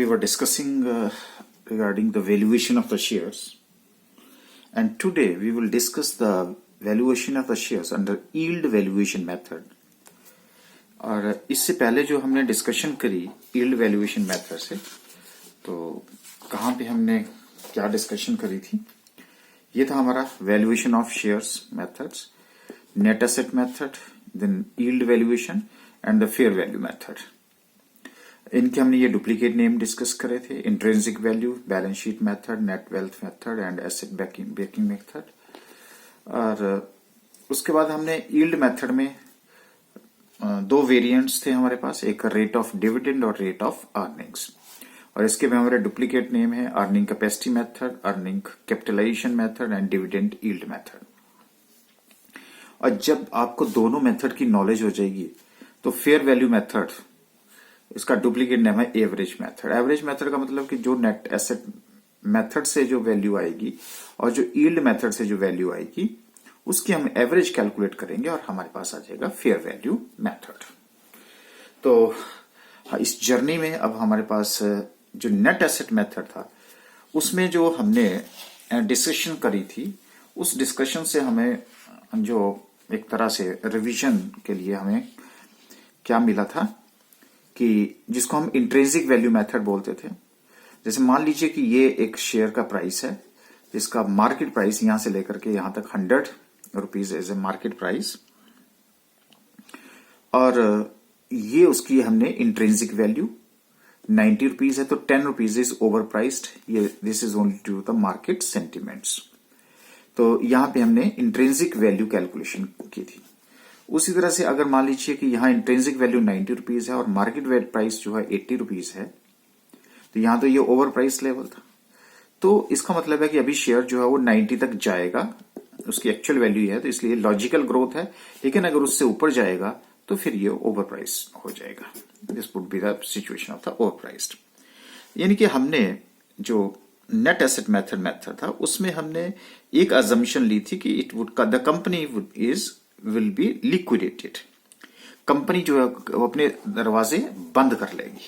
were discussing regarding the valuation of the shares, and today we will discuss the valuation of the shares under yield valuation method. और इससे पहले जो हमने discussion करी yield valuation method से, तो कहाँ पे हमने क्या डिस्कशन करी थी? ये था हमारा valuation of shares methods, net asset method, then yield valuation and the fair value method. इनके हमने ये डुप्लीकेट नेम डिस्कस करे थे: intrinsic value, balance sheet method, net wealth method and asset backing method. और उसके बाद हमने यील्ड मेथड में दो वेरिएंट्स थे हमारे पास, एक रेट ऑफ डिविडेंड और रेट ऑफ अर्निंग्स. और इसके में हमारे डुप्लीकेट नेम है earning capacity method, earning capitalisation method and dividend yield method. और जब आपको दोनों मेथड की नॉलेज हो जाएगी तो फेयर वैल्यू मेथड, इसका डुप्लीकेट नेम है एवरेज मेथड. एवरेज मेथड का मतलब कि जो नेट एसेट मेथड से जो वैल्यू आएगी और जो यील्ड मेथड से जो वैल्यू आएगी उसकी हम एवरेज कैलकुलेट करेंगे और हमारे पास आ जाएगा फेयर वैल्यू मेथड. तो इस जर्नी में अब हमारे पास जो नेट एसेट मेथड था उसमें जो हमने डिस्कशन करी थी, उस डिस्कशन से हमें जो एक तरह से रिवीजन के लिए हमें क्या मिला था कि जिसको हम इंट्रिंसिक वैल्यू मेथड बोलते थे. जैसे मान लीजिए कि ये एक शेयर का प्राइस है जिसका मार्केट प्राइस यहां से लेकर के यहां तक 100 rupees as a market price, और ये उसकी हमने इंट्रिंसिक वैल्यू 90 रुपीज है, तो 10 रुपीज इज ओवर प्राइस्ड. ये this is only to the market sentiments. तो यहां पे हमने इंट्रिंसिक वैल्यू कैलकुलेशन की थी. उसी तरह से अगर मान लीजिए कि यहां इंट्रिंसिक वैल्यू 90 रुपीज है और मार्केट प्राइस जो है 80 रुपीज है, तो यहां तो ये ओवर प्राइस लेवल था. तो इसका मतलब है कि अभी शेयर जो है वो 90 तक जाएगा, उसकी एक्चुअल वैल्यू है, तो इसलिए लॉजिकल ग्रोथ है. लेकिन अगर उससे ऊपर जाएगा तो फिर ये ओवर प्राइस हो जाएगा. This would be the situation of the over priced. यानी कि हमने जो नेट एसेट मेथड था उसमें हमने एक अजम्पशन ली थी कि the company will be liquidated. Company जो है वो अपने दरवाजे बंद कर लेगी.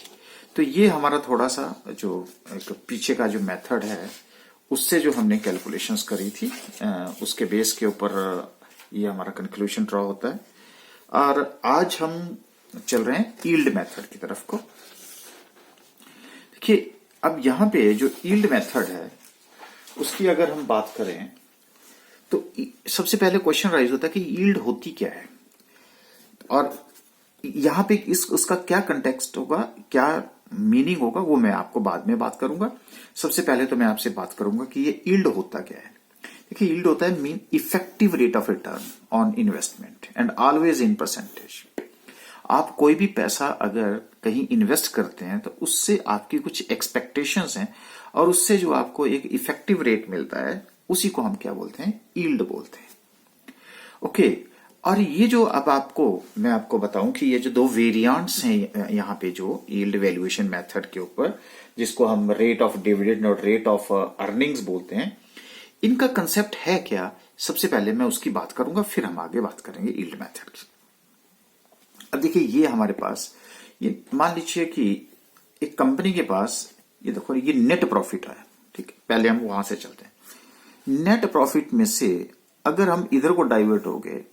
तो ये हमारा थोड़ा सा जो एक पीछे का जो मेथड है उससे जो हमने कैलकुलेशंस करी थी, उसके बेस के ऊपर ये हमारा कंक्लूजन ड्रॉ होता है. और आज हम चल रहे हैं यील्ड मेथड की तरफ को. देखिए, अब यहां पे जो यील्ड मेथड है उसकी अगर हम बात करें तो सबसे पहले क्वेश्चन राइज होता है कि यील्ड होती क्या है, और यहां पे उसका क्या कंटेक्स्ट होगा, क्या मीनिंग होगा, वो मैं आपको बाद में बात करूंगा. सबसे पहले तो मैं आपसे बात करूंगा कि ये यील्ड होता क्या है. देखिए, यील्ड होता है mean effective rate of return on investment and always in percentage. आप कोई भी पैसा अगर कहीं इन्वेस्ट करते हैं तो उससे आपकी कुछ एक्सपेक्टेशंस हैं और उससे जो आपको एक इफेक्टिव रेट मिलता है उसी को हम क्या बोलते हैं, यील्ड बोलते हैं. ओके. और ये जो अब मैं आपको बताऊं कि ये जो दो वेरिएंट्स हैं यहाँ पे जो यील्ड वैल्यूएशन मेथड के ऊपर, जिसको हम रेट ऑफ डिविडेंड और रेट ऑफ अर्निंग्स बोलते हैं, इनका कंसेप्ट है क्या, सबसे पहले मैं उसकी बात करूंगा, फिर हम आगे बात करेंगे यील्ड मेथड की. अब देखिए, ये हमारे पास, ये मान लीजिए कि एक कंपनी के पास, ये देखो, ये नेट प्रॉफिट है. ठीक है, पहले हम वहां से चलते हैं. नेट प्रॉफिट में से अगर हम इधर को डाइवर्ट हो गए,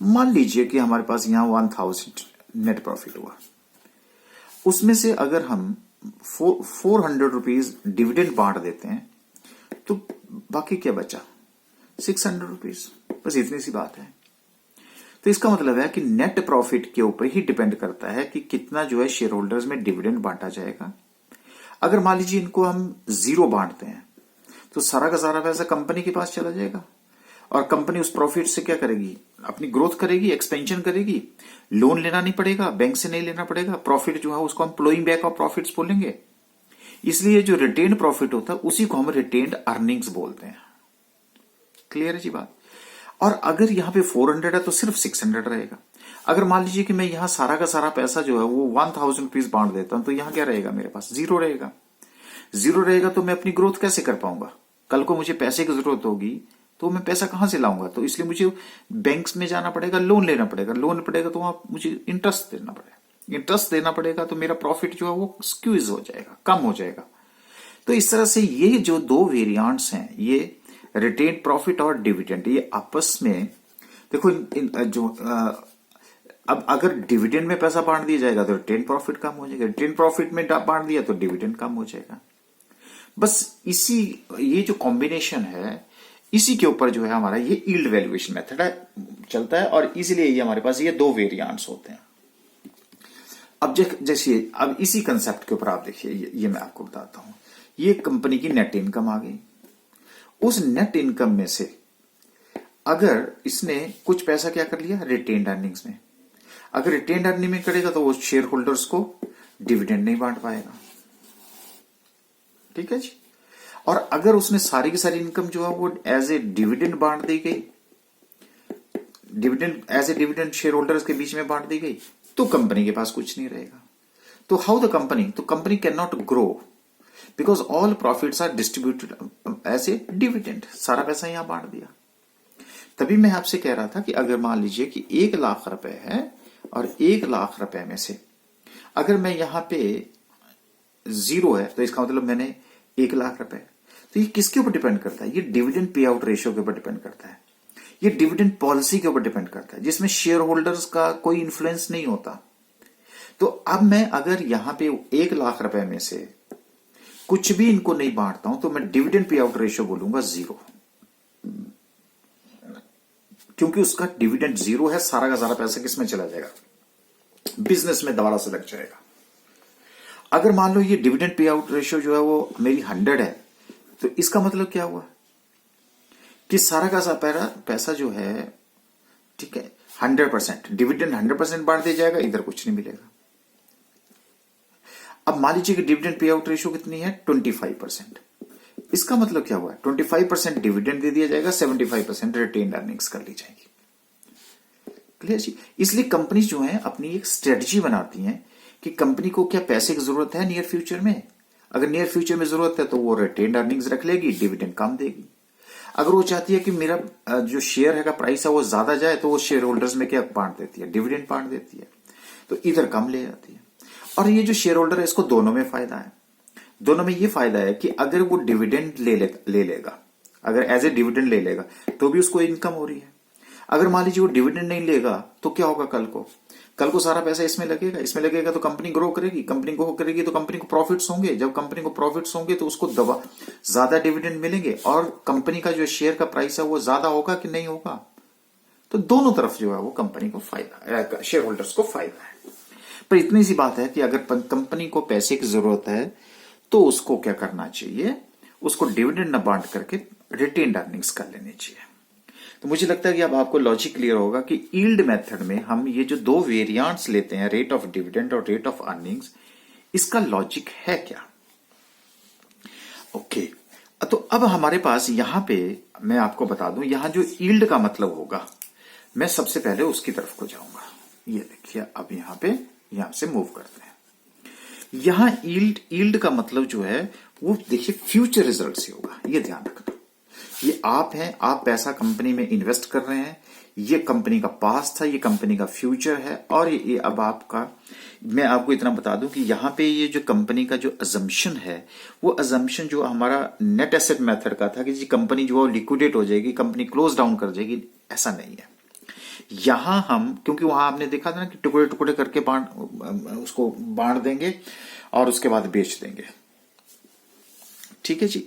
मान लीजिए कि हमारे पास यहां 1000 नेट प्रॉफिट हुआ, उसमें से अगर हम 400 रुपीज डिविडेंड बांट देते हैं तो बाकी क्या बचा, 600 रुपीज. बस इतनी सी बात है. तो इसका मतलब है कि नेट प्रॉफिट के ऊपर ही डिपेंड करता है कि कितना जो है शेयर होल्डर्स में डिविडेंड बांटा जाएगा. अगर मान लीजिए इनको हम 0 बांटते हैं तो सारा का सारा पैसा कंपनी के पास चला जाएगा, और कंपनी उस प्रॉफिट से क्या करेगी, अपनी ग्रोथ करेगी, एक्सपेंशन करेगी. लोन लेना नहीं पड़ेगा, बैंक से नहीं लेना पड़ेगा. प्रॉफिट जो है उसको हम प्लोइंग बैक ऑफ प्रॉफिट्स बोलेंगे. इसलिए जो रिटेन्ड प्रॉफिट होता है उसी को हम रिटेन्ड अर्निंग्स बोलते हैं. क्लियर है जी बात. और अगर यहां पे 400 है तो सिर्फ 600 रहेगा. अगर मान लीजिए कि मैं यहां सारा का सारा पैसा जो है वो 1000 रुपीज बांट देता हूं, तो यहां क्या रहेगा, मेरे पास 0 रहेगा. 0 रहेगा तो मैं अपनी ग्रोथ कैसे कर पाऊंगा. कल को मुझे पैसे की जरूरत होगी तो मैं पैसा कहां से लाऊंगा. तो इसलिए मुझे बैंक्स में जाना पड़ेगा, लोन लेना पड़ेगा. लोन पड़ेगा तो वहां मुझे इंटरेस्ट देना पड़ेगा. इंटरेस्ट देना पड़ेगा, तो मेरा प्रॉफिट जो है वो स्क्यूज हो जाएगा, कम हो जाएगा। तो इस तरह से ये जो दो वेरिएंट्स हैं, ये रिटेन प्रॉफिट और डिविडेंड, ये आपस में देखो अब अगर डिविडेंड में पैसा बांट दिया जाएगा तो रिटेन प्रॉफिट कम हो जाएगा, रिटेन प्रॉफिट में बांट दिया तो डिविडेंड कम हो जाएगा। बस इसी ये जो कॉम्बिनेशन है, इसी के ऊपर जो है हमारा ये यील्ड वैल्यूएशन मेथड है चलता है, और इसीलिए ये हमारे पास ये दो वेरिएंट्स होते हैं। अब जैसे अब इसी कंसेप्ट के ऊपर आप देखिए, ये मैं आपको बताता हूं। ये कंपनी की नेट इनकम आ गई। उस नेट इनकम में से अगर इसने कुछ पैसा क्या कर लिया, रिटेन्ड अर्निंग्स में, अगर रिटेन्ड अर्निंग में करेगा तो वो शेयर होल्डर्स को डिविडेंड नहीं बांट पाएगा, ठीक है जी। और अगर उसने सारी की सारी इनकम जो है वो एज ए डिविडेंड बांट दी गई, dividend as a dividend shareholders के बीच में बांट दी गई, तो कंपनी के पास कुछ नहीं रहेगा। तो हाउ द कंपनी, तो company can not grow because all profits are distributed as a dividend, सारा पैसा यहां बांट दिया। तभी मैं आपसे कह रहा था कि अगर मान लीजिए कि 1,00,000 रुपए है और 1,00,000 रुपए में से अगर मैं यहां पे 0 है तो इसका मतलब मैंने 1,00,000 रुपए, तो ये किसके ऊपर डिपेंड करता है, ये डिविडेंड पे आउट रेशियो के ऊपर डिपेंड करता है, ये डिविडेंड पॉलिसी के ऊपर डिपेंड करता है, जिसमें शेयर होल्डर्स का कोई इन्फ्लुएंस नहीं होता। तो अब मैं अगर यहां पे 1,00,000 रुपए में से कुछ भी इनको नहीं बांटता हूं तो मैं डिविडेंड पे आउट रेशियो बोलूंगा 0, क्योंकि उसका डिविडेंड 0 है, सारा का सारा पैसा किसमें चला जाएगा, बिजनेस में दोबारा से लग जाएगा। अगर मान लो ये डिविडेंड पे आउट रेशियो जो है वो मेरी 100 है, तो इसका मतलब क्या हुआ कि सारा का सारा पैसा जो है, ठीक है, 100% डिविडेंड 100% बांट दिया जाएगा, इधर कुछ नहीं मिलेगा। अब मान लीजिए कि डिविडेंड पे आउट रेशियो कितनी है, 25%। इसका मतलब क्या हुआ, 25% डिविडेंड दे दिया जाएगा, 75% रिटेन्ड अर्निंग्स कर ली जाएगी। क्लियर जी। इसलिए कंपनी जो है अपनी एक स्ट्रेटजी बनाती हैं कि कंपनी को क्या पैसे की जरूरत है नियर फ्यूचर में। अगर नियर फ्यूचर में जरूरत है तो वो रिटेन्ड अर्निंग्स रख लेगी, डिविडेंड कम देगी। अगर वो चाहती है कि मेरा जो शेयर है का प्राइस है वो ज्यादा जाए, तो वो शेयर होल्डर्स में क्या बांट देती है, डिविडेंड बांट देती है, तो इधर कम ले जाती है। और ये जो शेयर होल्डर है इसको दोनों में फायदा है। दोनों में ये फायदा है कि अगर वो डिविडेंड ले लेगा, अगर एज ए डिविडेंड ले लेगा तो भी उसको इनकम हो रही है। अगर मान लीजिए वो डिविडेंड नहीं लेगा तो क्या होगा, कल को सारा पैसा इसमें लगेगा तो कंपनी ग्रो करेगी, कंपनी ग्रो करेगी तो कंपनी को प्रॉफिट्स होंगे, जब कंपनी को प्रॉफिट्स होंगे तो उसको ज्यादा डिविडेंड मिलेंगे, और कंपनी का जो शेयर का प्राइस है वो ज्यादा होगा कि नहीं होगा। तो दोनों तरफ जो है वो कंपनी को फायदा, शेयर होल्डर्स को फायदा है। पर इतनी सी बात है कि अगर कंपनी को पैसे की जरूरत है तो उसको क्या करना चाहिए, उसको डिविडेंड न बांट करके रिटेन्ड अर्निंग्स कर लेनी चाहिए। तो मुझे लगता है कि अब आपको लॉजिक क्लियर होगा कि यील्ड मेथड में हम ये जो दो वेरिएंट्स लेते हैं, रेट ऑफ डिविडेंड और रेट ऑफ अर्निंग्स, इसका लॉजिक है क्या। ओके, तो अब हमारे पास यहां पे मैं आपको बता दूं, यहां जो यील्ड का मतलब होगा, मैं सबसे पहले उसकी तरफ को जाऊंगा। ये देखिए, अब यहां से मूव करते हैं। यहां यील्ड का मतलब जो है वो देखिए फ्यूचर रिजल्ट से होगा, ये ध्यान रखना। ये आप हैं, आप पैसा कंपनी में इन्वेस्ट कर रहे हैं, ये कंपनी का पास्ट था, ये कंपनी का फ्यूचर है, और ये अब आपका, मैं आपको इतना बता दूं कि यहां पे ये जो कंपनी का जो अजम्पशन है, वो अजम्पशन जो हमारा नेट एसेट मेथड का था कि जी कंपनी जो है लिक्विडेट हो जाएगी, कंपनी क्लोज डाउन कर जाएगी, ऐसा नहीं है। यहां हम, क्योंकि वहां आपने देखा था ना कि टुकड़े टुकड़े करके उसको बांट देंगे और उसके बाद बेच देंगे, ठीक है जी।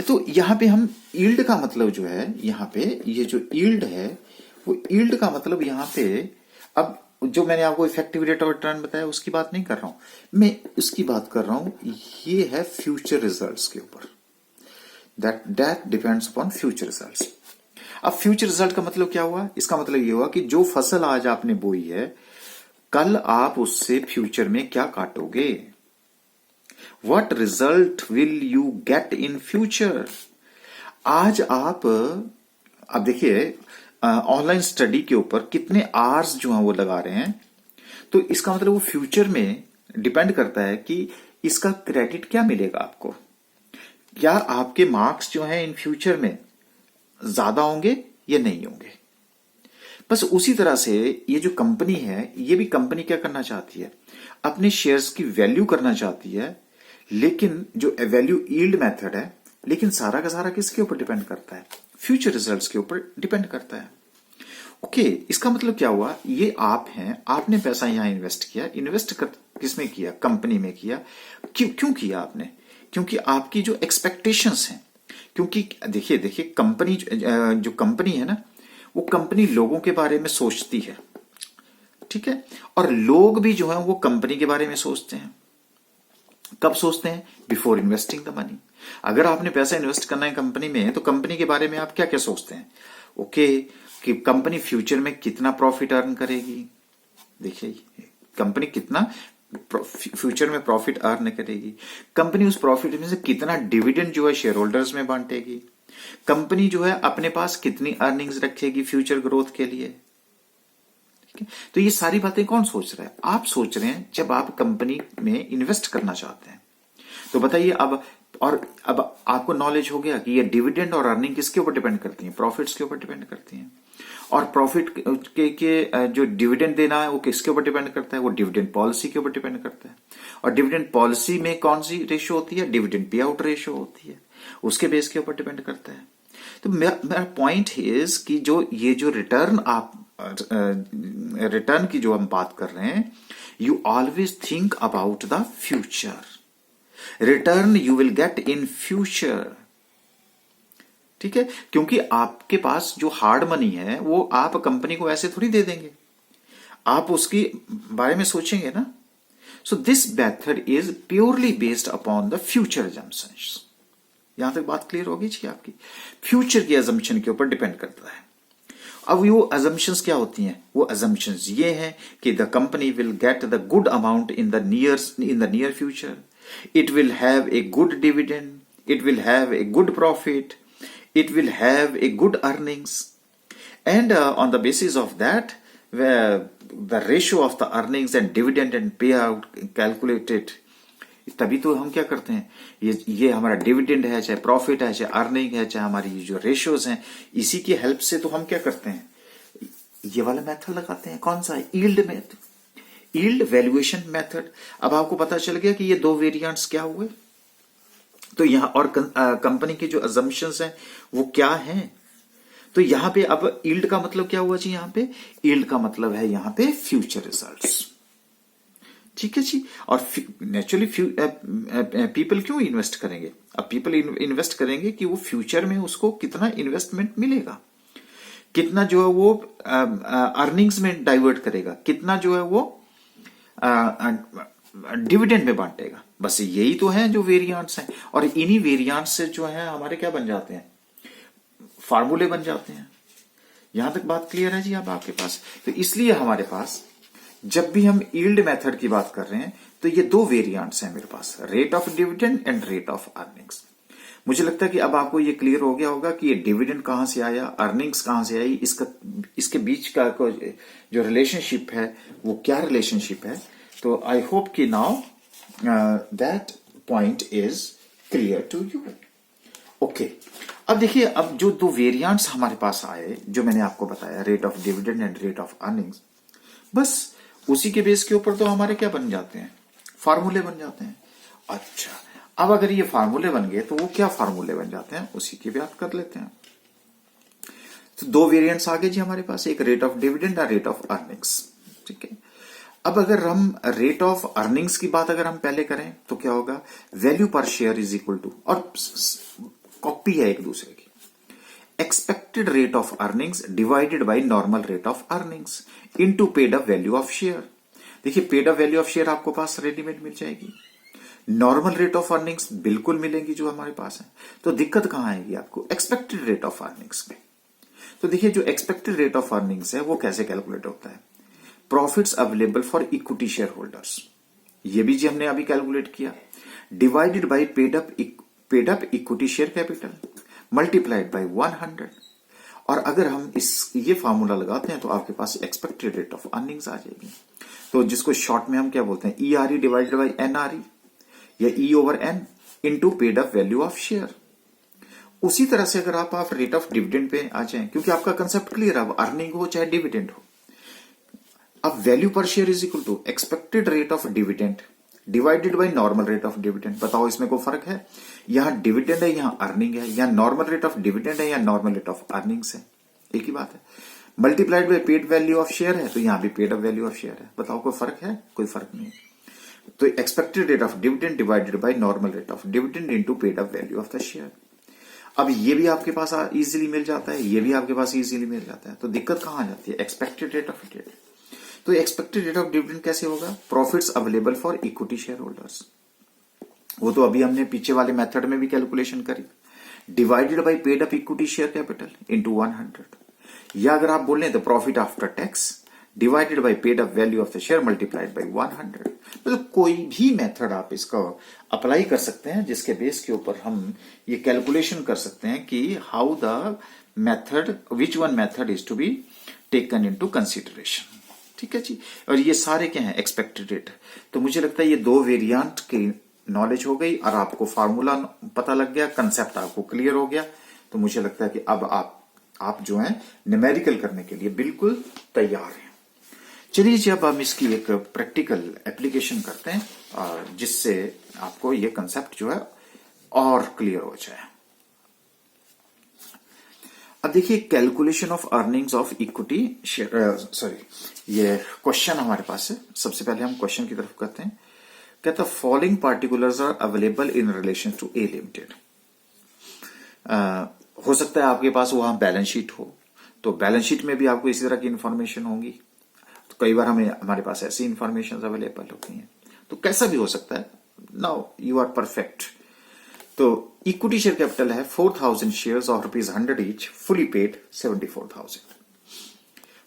तो यहां पे हम यील्ड का मतलब जो है, यहां पे ये जो यील्ड है वो यील्ड का मतलब यहां पे, अब जो मैंने आपको इफेक्टिव रेट ऑफ रिटर्न बताया उसकी बात नहीं कर रहा हूं मैं, उसकी बात कर रहा हूं, ये है फ्यूचर रिजल्ट्स के ऊपर, that depends upon future results. अब फ्यूचर रिजल्ट का मतलब क्या हुआ, इसका मतलब ये हुआ कि जो फसल आज आपने बोई है, कल आप उससे फ्यूचर में क्या काटोगे, What result will you get in future? आज आप, अब देखिए ऑनलाइन स्टडी के ऊपर कितने आवर्स जो है वो लगा रहे हैं, तो इसका मतलब वो फ्यूचर में डिपेंड करता है कि इसका क्रेडिट क्या मिलेगा आपको, क्या आपके मार्क्स जो हैं इन फ्यूचर में ज्यादा होंगे या नहीं होंगे। बस उसी तरह से ये जो कंपनी है, ये भी कंपनी क्या करना चाहती है, अपने शेयर्स की वैल्यू करना चाहती है, लेकिन जो वैल्यू यील्ड मेथड है, लेकिन सारा का सारा किसके ऊपर डिपेंड करता है? फ्यूचर रिजल्ट्स के ऊपर डिपेंड करता है। ओके, इसका मतलब क्या हुआ? ये आप हैं, आपने पैसा यहां इन्वेस्ट किया, किसमें किया? कंपनी में किया। क्यों किया आपने? क्योंकि आपकी जो एक्सपेक्टेशंस हैं, क्योंकि देखिए कंपनी, जो कंपनी है ना, वो कंपनी लोगों के बारे में सोचती है, ठीक है, और लोग भी जो है वो कंपनी के बारे में सोचते हैं। कब सोचते हैं? Before investing the money. अगर आपने पैसा इन्वेस्ट करना है कंपनी में, तो कंपनी के बारे में आप क्या क्या सोचते हैं? ओके, कि कंपनी फ्यूचर में कितना प्रॉफिट अर्न करेगी। देखिए, कंपनी कितना फ्यूचर में प्रॉफिट अर्न करेगी, कंपनी उस प्रॉफिट में से कितना डिविडेंड जो है शेयर होल्डर्स में बांटेगी, कंपनी जो है अपने पास कितनी अर्निंग्स रखेगी फ्यूचर ग्रोथ के लिए। तो ये सारी बातें कौन सोच रहा है? आप सोच रहे हैं जब आप कंपनी में इन्वेस्ट करना चाहते हैं। तो बताइए अब आपको नॉलेज हो गया कि ये डिविडेंड और अर्निंग किसके ऊपर डिपेंड करती हैं? प्रॉफिट्स के ऊपर डिपेंड करती हैं। और प्रॉफिट के जो डिविडेंड देना है वो किसके ऊपर डिपेंड करता है? वो डिविडेंड पॉलिसी के ऊपर डिपेंड करता है। और डिविडेंड पॉलिसी में कौन सी रेशियो होती है? डिविडेंड पे आउट रेशियो होती है, उसके बेस के ऊपर डिपेंड करता है। तो मेरा पॉइंट इज कि ये जो रिटर्न की जो हम बात कर रहे हैं, you always think about the future. Return you will get in future, ठीक है, क्योंकि आपके पास जो हार्ड मनी है वो आप कंपनी को ऐसे थोड़ी दे देंगे, आप उसके बारे में सोचेंगे ना। So this method is purely based upon the future assumptions. यहां तक बात क्लियर होगी जी आपकी? फ्यूचर की अजम्पशन के ऊपर डिपेंड करता है। अब वो अजम्पशंस क्या होती हैं? वो अजम्पशंस ये हैं कि the company will get the good amount in the near future, it will have a good dividend, it will have a good profit, it will have a good earnings, and on the basis of that, where the ratio of the earnings and dividend and payout calculated, तभी तो हम क्या करते हैं, ये हमारा dividend है, चाहे प्रॉफिट है, चाहे अर्निंग है, चाहे हमारी जो रेशियोज हैं, इसी की हेल्प से तो हम क्या करते हैं, ये वाला मेथड लगाते हैं। कौन सा है? Yield method, yield valuation method. अब आपको पता चल गया कि ये दो वेरिएंट्स क्या हुए। तो यहां और कंपनी के जो अजम्पशंस हैं वो क्या हैं? तो यहां पे अब यील्ड का मतलब क्या हुआ जी? यहां पे यील्ड का मतलब है यहां पे फ्यूचर रिजल्ट्स, ठीक है जी। और नेचुरली पीपल क्यों इन्वेस्ट करेंगे? अब पीपल इन्वेस्ट करेंगे कि वो फ्यूचर में उसको कितना इन्वेस्टमेंट मिलेगा, कितना जो है वो अर्निंग्स में डाइवर्ट करेगा, कितना जो है वो डिविडेंड में बांटेगा। बस यही तो है जो वेरिएंट्स हैं, और इन्हीं वेरिएंट्स से जो है हमारे क्या बन जाते हैं? फार्मूले बन जाते हैं। यहां तक बात क्लियर है जी अब आपके पास? तो इसलिए हमारे पास जब भी हम यील्ड मेथड की बात कर रहे हैं तो ये दो वेरिएंट्स हैं मेरे पास, rate of dividend and rate of earnings. मुझे लगता है कि अब आपको ये क्लियर हो गया होगा कि ये डिविडेंड कहां से आया, अर्निंग्स कहां से आई, इसके बीच का जो रिलेशनशिप है वो क्या रिलेशनशिप है। तो आई होप कि now that point is clear to you. Okay, अब देखिए, अब जो दो वेरिएंट्स हमारे पास आए जो मैंने आपको बताया, rate of dividend and rate of earnings, बस उसी के बेस के ऊपर तो हमारे क्या बन जाते हैं? फार्मूले बन जाते हैं। अच्छा, अब अगर ये फार्मूले बन गए तो वो क्या फार्मूले बन जाते हैं उसी की बात कर लेते हैं। तो दो वेरिएंट्स आ गए जी हमारे पास, एक रेट ऑफ डिविडेंड और रेट ऑफ अर्निंग्स, ठीक है। अब अगर हम रेट ऑफ अर्निंग्स की बात अगर हम पहले करें तो क्या होगा? Value per share is equal to, और कॉपी है एक दूसरे की, expected rate of earnings divided by normal rate of earnings into paid up value of share. देखिए, paid up value of share आपको पास रेडीमेड मिल जाएगी, नॉर्मल रेट ऑफ अर्निंग्स बिल्कुल मिलेंगी जो हमारे पास है। तो दिक्कत कहां आएगी आपको? एक्सपेक्टेड रेट ऑफ अर्निंग्स में। तो देखिए, जो एक्सपेक्टेड रेट ऑफ अर्निंग्स है वो कैसे कैलकुलेट होता है? Profits available for equity share holders, ये भी जी हमने अभी कैलकुलेट किया, divided by paid up equity share capital multiplied by 100। और अगर हम ये फार्मूला लगाते हैं तो आपके पास एक्सपेक्टेड रेट ऑफ अर्निंग्स आ जाएगी। तो जिसको शॉर्ट में हम क्या बोलते हैं? ERE डिवाइडेड बाय NRE, या E over N into paid up value of share. उसी तरह से अगर आप रेट ऑफ डिविडेंड पे आ जाएं, क्योंकि आपका कंसेप्ट क्लियर है, अब अर्निंग हो चाहे डिविडेंड हो, अब value per share is equal to expected rate of dividend divided by normal rate of dividend. बताओ इसमें कोई फर्क है? यहां डिविडेंड है, यहां अर्निंग है, यहां नॉर्मल रेट ऑफ डिविडेंड है, यहां नॉर्मल रेट ऑफ अर्निंग्स है, एक ही बात है। Multiplied by paid value of share है, तो यहां भी paid of value of share है। बताओ कोई फर्क है? कोई फर्क नहीं। तो expected rate of dividend divided by normal rate of dividend into paid of value of the share. अब ये भी आपके पास इजीली मिल जाता है, ये भी आपके पास इजीली मिल जाता है, तो दिक्कत कहां आ जाती है? Expected rate of dividend. तो एक्सपेक्टेड रेट ऑफ डिविडेंड कैसे होगा? Profits available for equity share holders, वो तो अभी हमने पीछे वाले मेथड में भी कैलकुलेशन करी, divided by paid up equity share capital into 100, या अगर आप बोल रहे हैं तो profit after tax divided by paid up value of the share multiplied by 100। तो कोई भी मेथड आप इसका अप्लाई कर सकते हैं जिसके बेस के ऊपर हम ये कैलकुलेशन कर सकते हैं कि how the method, which one method is to be taken into consideration. ठीक है जी। और ये सारे क्या हैं? Expected rate. तो मुझे लगता है ये दो वेरिएंट की नॉलेज हो गई और आपको फार्मूला पता लग गया, कंसेप्ट आपको क्लियर हो गया। तो मुझे लगता है कि अब आप जो है न्यूमेरिकल करने के लिए बिल्कुल तैयार हैं। चलिए जी, अब हम इसकी एक प्रैक्टिकल एप्लीकेशन करते हैं और जिससे आपको ये कंसेप्ट जो है और क्लियर हो जाए। अब देखिए, calculation of earnings of equity share, ये क्वेश्चन हमारे पास है। सबसे पहले हम क्वेश्चन की तरफ करते हैं। कहता following particulars are available in relation to a limited. हो सकता है आपके पास वहां बैलेंस शीट हो, तो बैलेंस शीट में भी आपको इसी तरह की इंफॉर्मेशन होंगी। तो कई बार हमारे पास ऐसी इंफॉर्मेशन अवेलेबल होती हैं, तो कैसा भी हो सकता है। Now you are perfect. तो इक्विटी शेयर कैपिटल है 4000 shares of ₹100 each, fully paid 74,000।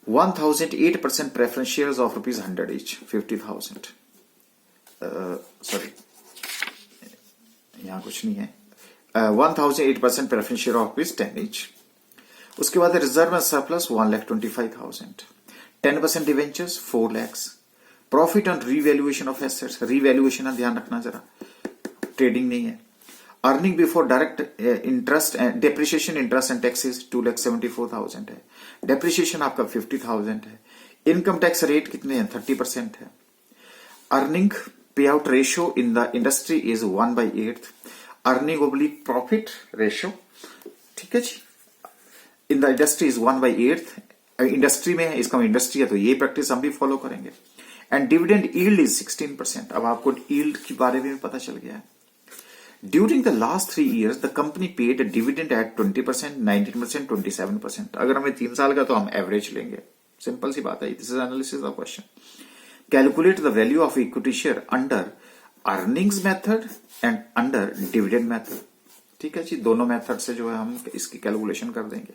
1008% preference shares of ₹100 each, 50,000। Sorry, यहां कुछ नहीं है। 1008% प्रेफरेंस शेयर ऑफ ₹10 ईच। उसके बाद reserve and surplus 1,25,000। 10% debentures 4 lakh. Profit on revaluation of assets, revaluation का ध्यान रखना जरा, ट्रेडिंग नहीं है। Earning before direct interest and depreciation, interest and taxes 2,74,000 है। डेप्रिसिएशन आपका 50,000 है। इनकम टैक्स रेट कितने हैं? 30% है। Earning pay out ratio in the industry is 1/8। Earning oblique profit ratio, ठीक है जी, in the industry is 1/8। Industry में है, इसका इंडस्ट्री है, तो ये प्रैक्टिस हम भी फॉलो करेंगे। And dividend yield is 16%। अब आपको यील्ड के बारे में पता चल गया है। During the last 3 years the company paid dividend at 20%, 19%, 27%। अगर हमें 3 साल का तो हम एवरेज लेंगे, सिंपल सी बात है। This is analysis of question. Calculate the value of equity share under earnings method and under dividend method. ठीक है जी, दोनों मेथड से जो है हम इसकी कैलकुलेशन कर देंगे।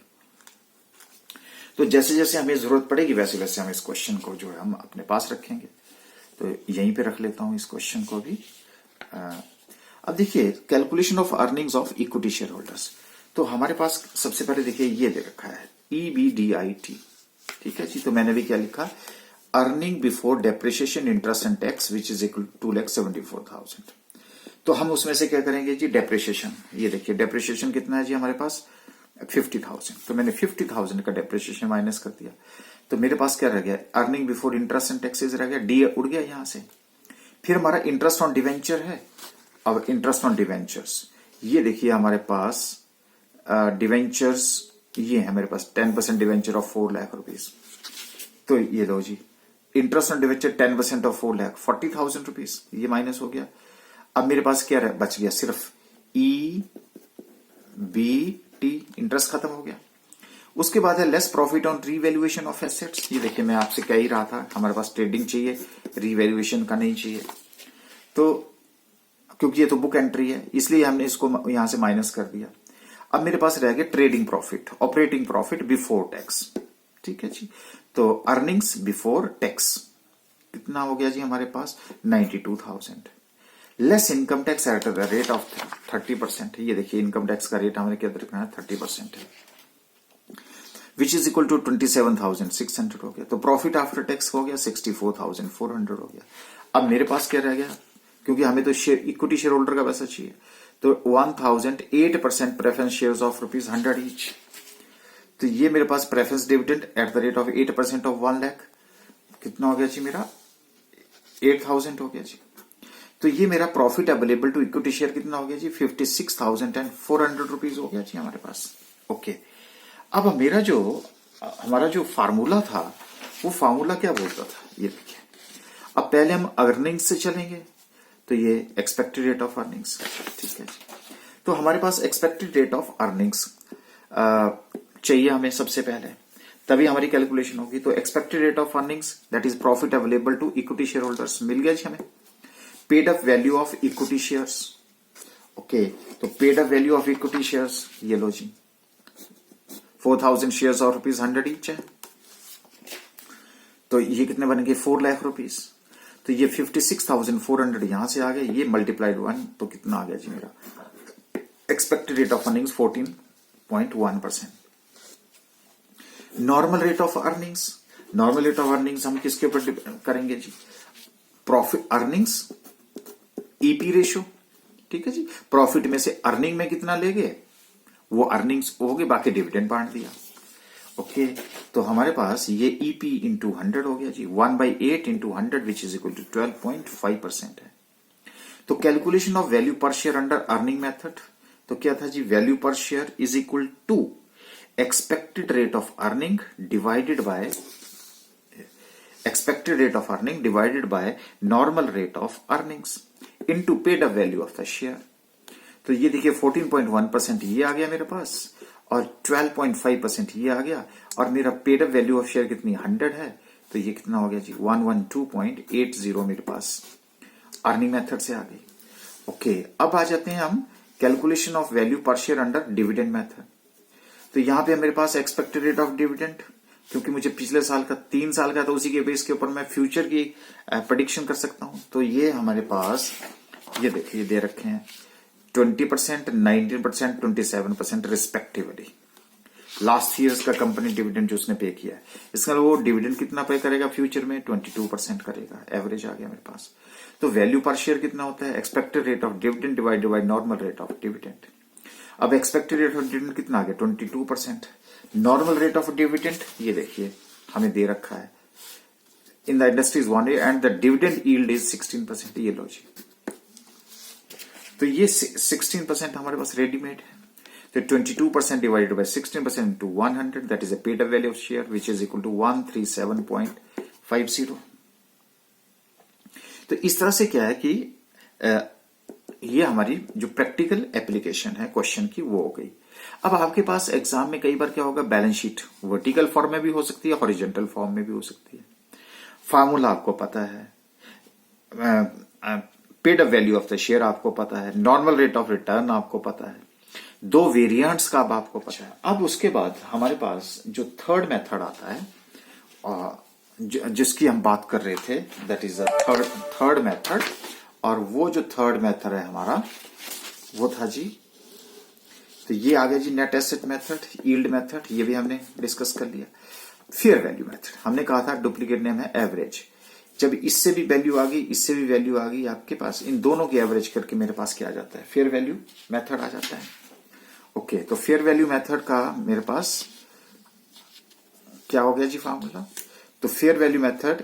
तो जैसे जैसे हमें जरूरत पड़ेगी वैसे वैसे हम इस क्वेश्चन को जो है हम अपने पास रखेंगे। तो यहीं पे रख लेता हूं इस क्वेश्चन को भी। अब देखिए, calculation of earnings of equity share holders. तो हमारे पास सबसे पहले देखिए ये दे रखा है EBDIT। ठीक है जी। तो मैंने भी क्या लिखा? Earning before depreciation, interest and tax which is equal to 2,74,000। तो हम उसमें से क्या करेंगे जी? डेप्रिसिएशन। ये देखिए डेप्रिसिएशन कितना है जी हमारे पास? 50,000। तो मैंने 50,000 का डेप्रिसिएशन माइनस कर दिया। तो मेरे पास क्या रह गया? Earning before interest and taxes रह गया, डी उड़ गया यहां से। फिर हमारा इंटरेस्ट ऑन डिवेंचर है। अब इंटरेस्ट ऑन डिवेंचर्स, ये देखिए हमारे पास डिवेंचर्स ये है मेरे पास 10% डिवेंचर ऑफ 4 लाख रुपीज। तो ये लो जी, interest on debenture 10% of 4 lakh, 40,000 rupees, ये माइनस हो गया। अब मेरे पास क्या बच गया? सिर्फ EBT, इंटरेस्ट खत्म हो गया। उसके बाद है less profit on revaluation of assets. ये देखिए मैं आपसे कह ही रहा था, हमारे पास ट्रेडिंग चाहिए, रीवैल्यूएशन का नहीं चाहिए। तो क्योंकि ये तो बुक एंट्री है, इसलिए हमने इसको यहां से माइनस कर दिया। अब मेरे पास रह गया trading profit, operating profit before tax. ठीक है जी। तो अर्निंग्स बिफोर टैक्स कितना हो गया जी हमारे पास? 92,000। Less income tax at the rate of 30%। ये देखिए इनकम टैक्स का रेट हमारे क्या रखना है? 30% है, विच इज इक्वल टू 27,600 हो गया। तो प्रॉफिट आफ्टर टैक्स हो गया 64,400 हो गया। अब मेरे पास क्या रह गया? क्योंकि हमें तो शेयर इक्विटी शेयर होल्डर का पैसा चाहिए, तो 1008% प्रेफरेंस शेयर्स ऑफ ₹100 ईच। तो ये मेरे पास preference dividend at the rate of 8% of 1 lakh, कितना हो गया जी मेरा 8,000 हो गया जी। तो ये मेरा profit available to equity share कितना हो गया जी 56,400 रुपीज हो गया जी हमारे पास। ओके, अब हमारा जो फार्मूला था वो फार्मूला क्या बोलता था, ये देखिए। अब पहले हम अर्निंग्स से चलेंगे, तो ये एक्सपेक्टेड रेट ऑफ अर्निंग्स, ठीक है जी। तो हमारे पास एक्सपेक्टेड रेट ऑफ अर्निंग्स चाहिए हमें सबसे पहले, तभी हमारी कैलकुलेशन होगी। तो expected rate of earnings that is profit available to equity shareholders मिल गया जी हमें। Paid up value of equity shares, okay, तो paid up value of equity shares ये लो जी 4,000 शेयर्स और ₹100 ईच है, तो ये कितने बनेंगे 4 लाख रुपीज। तो ये 56,400 यहां से आ गए, ये मल्टीप्लाइड 1, तो कितना आ गया जी मेरा expected rate of earnings 14.1%। Normal rate of earnings, normal rate of earnings हम किसके ऊपर करेंगे जी, प्रॉफिट अर्निंग्स ईपी रेशो, ठीक है जी। प्रॉफिट में से अर्निंग में कितना ले गए वो अर्निंग्स हो गए, बाकी डिविडेंड बांट दिया। ओके, तो हमारे पास ये ईपी इंटू 100 हो गया जी, 1/8 into 100 which is equal to 12.5% है। तो calculation of value per share under earning method, तो क्या था जी, value per share is equal to expected rate of earning divided by normal rate of earnings into paid up value of the share. तो ये देखिए 14.1% ये आ गया मेरे पास और 12.5% ये आ गया, और मेरा paid up value of share कितनी 100 है, तो ये कितना हो गया जी 112.80 मेरे पास अर्निंग मेथड से आ गई। ओके, अब आ जाते हैं हम calculation of value per share under dividend method. तो यहां पे मेरे पास एक्सपेक्टेड रेट ऑफ डिविडेंड, क्योंकि मुझे पिछले साल का 3 साल का, तो उसी के बेस के ऊपर मैं फ्यूचर की प्रेडिक्शन कर सकता हूं। तो ये हमारे पास ये देखिए दे रखे हैं 20%, 19%, 27% रिस्पेक्टिवली। लास्ट ईयर्स का कंपनी डिविडेंड जो उसने पे किया है, इसका वो डिविडेंड कितना पे करेगा फ्यूचर में 22% करेगा, एवरेज आ गया मेरे पास। तो वैल्यू पर शेयर कितना होता है, expected rate of dividend divided by normal rate of dividend. अब एक्सपेक्टेड रेट ऑफ डिविडेंड कितना आ गया 22%। नॉर्मल रेट ऑफ डिविडेंड ये देखिए हमें दे रखा है, इन the industry is 1 and the dividend yield is 16%। ये लो जी, तो ये 16% हमारे पास रेडीमेड है। तो 22% divided by 16% into 100 that is a paid up value of share which is equal to 137.50। तो इस तरह से क्या है कि ये हमारी जो प्रैक्टिकल एप्लीकेशन है क्वेश्चन की वो हो गई। अब आपके पास एग्जाम में कई बार क्या होगा, बैलेंस शीट वर्टिकल फॉर्म में भी हो सकती है, हॉरिजॉन्टल फॉर्म में भी हो सकती है। फार्मूला आपको पता है, paid up value of the share आपको पता है, नॉर्मल रेट ऑफ रिटर्न आपको पता है, 2 वेरिएंट्स का अब आपको पता है। अब उसके बाद हमारे पास जो थर्ड मेथड आता है जिसकी हम बात कर रहे थे, that is a third method. और वो जो थर्ड मेथड है हमारा वो था जी, तो ये आ गया जी net asset method, yield method, ये भी हमने डिस्कस कर लिया। फेयर वैल्यू मेथड हमने कहा था, डुप्लीकेट नेम है एवरेज। जब इससे भी वैल्यू आ गई, इससे भी वैल्यू आ गई आपके पास, इन दोनों की एवरेज करके मेरे पास क्या आ जाता है, फेयर वैल्यू मेथड आ जाता है। ओके, तो फेयर वैल्यू मेथड का मेरे पास क्या हो गया जी फॉर्मूला। तो fair value method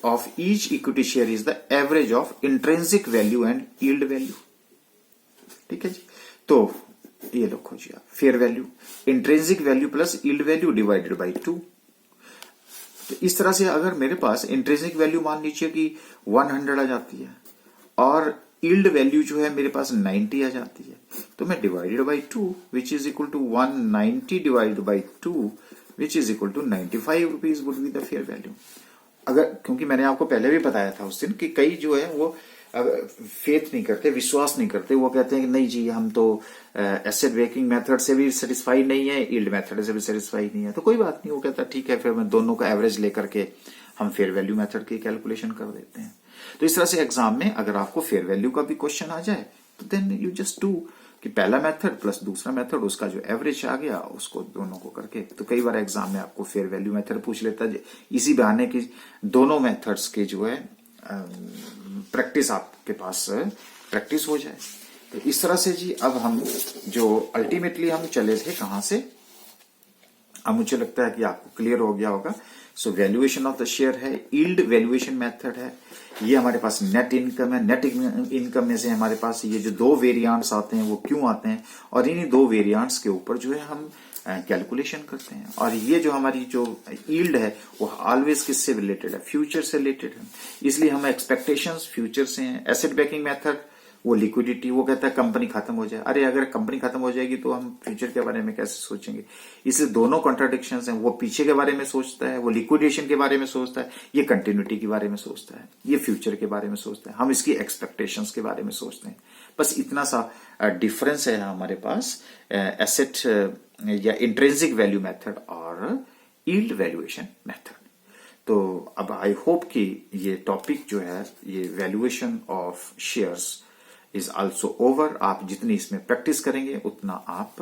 of each equity share is the average of intrinsic value and yield value, ठीक है जी। तो ये लिखो जी आप, fair value intrinsic value plus yield value divided by 2। तो इस तरह से अगर मेरे पास इंट्रिंसिक वैल्यू मान लीजिए कि 100 आ जाती है और यील्ड वैल्यू जो है मेरे पास 90 आ जाती है, तो मैं divided by 2 which is equal to 190 divided by 2 which is equal to 95 rupees would be the fair value. अगर, क्योंकि मैंने आपको पहले भी बताया था उस दिन कि कई जो है वो फेथ नहीं करते, विश्वास नहीं करते, वो कहते हैं कि नहीं जी हम तो एसेट बेकिंग मेथड से भी सेटिस्फाई नहीं है, यील्ड मेथड से भी सेटिस्फाई नहीं है। तो कोई बात नहीं, वो कहता है ठीक है फिर मैं दोनों का एवरेज लेकर के हम फेयर वैल्यू मेथड की कैलकुलेशन कर देते हैं। तो इस तरह से एग्जाम में अगर आपको फेयर वैल्यू का भी क्वेश्चन आ जाए तो देन यू जस्ट डू कि पहला मेथड प्लस दूसरा मेथड, उसका जो एवरेज आ गया उसको दोनों को करके। तो कई बार एग्जाम में आपको फेयर वैल्यू मेथड पूछ लेता है, इसी बहाने की दोनों मेथड्स के जो है प्रैक्टिस आपके पास प्रैक्टिस हो जाए। तो इस तरह से जी अब हम जो अल्टीमेटली हम चले थे कहां से, अब मुझे लगता है कि आपको क्लियर हो गया होगा। सो वैल्यूएशन ऑफ द शेयर है, यील्ड वैल्यूएशन मेथड है, ये हमारे पास नेट इनकम है। नेट इनकम में से हमारे पास ये जो दो वेरिएंट्स आते हैं वो क्यों आते हैं, और इन्हीं दो वेरिएंट्स के ऊपर जो है हम कैलकुलेशन करते हैं। और ये जो हमारी जो यील्ड है वो ऑलवेज किससे रिलेटेड है, फ्यूचर से रिलेटेड है, इसलिए हम एक्सपेक्टेशंस फ्यूचर से हैं। एसेट बैकिंग मेथड वो लिक्विडिटी, वो कहता है कंपनी खत्म हो जाए, अरे अगर कंपनी खत्म हो जाएगी तो हम फ्यूचर के बारे में कैसे सोचेंगे। इसलिए दोनों कॉन्ट्राडिक्शंस हैं, वो पीछे के बारे में सोचता है, वो लिक्विडेशन के बारे में सोचता है, ये कंटिन्यूटी के बारे में सोचता है, ये फ्यूचर के बारे में सोचता है, हम इसकी एक्सपेक्टेशंस के बारे में सोचते हैं। बस इतना सा डिफरेंस है हमारे पास एसेट या इंट्रिंसिक वैल्यू मेथड और यील्ड वैल्यूएशन मेथड। तो अब आई होप कि ये टॉपिक जो है, ये valuation of shares is also over. आप जितनी इसमें प्रैक्टिस करेंगे उतना आप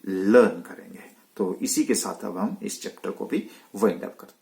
लर्न करेंगे। तो इसी के साथ अब हम इस चैप्टर को भी वाइंड अप करते हैं।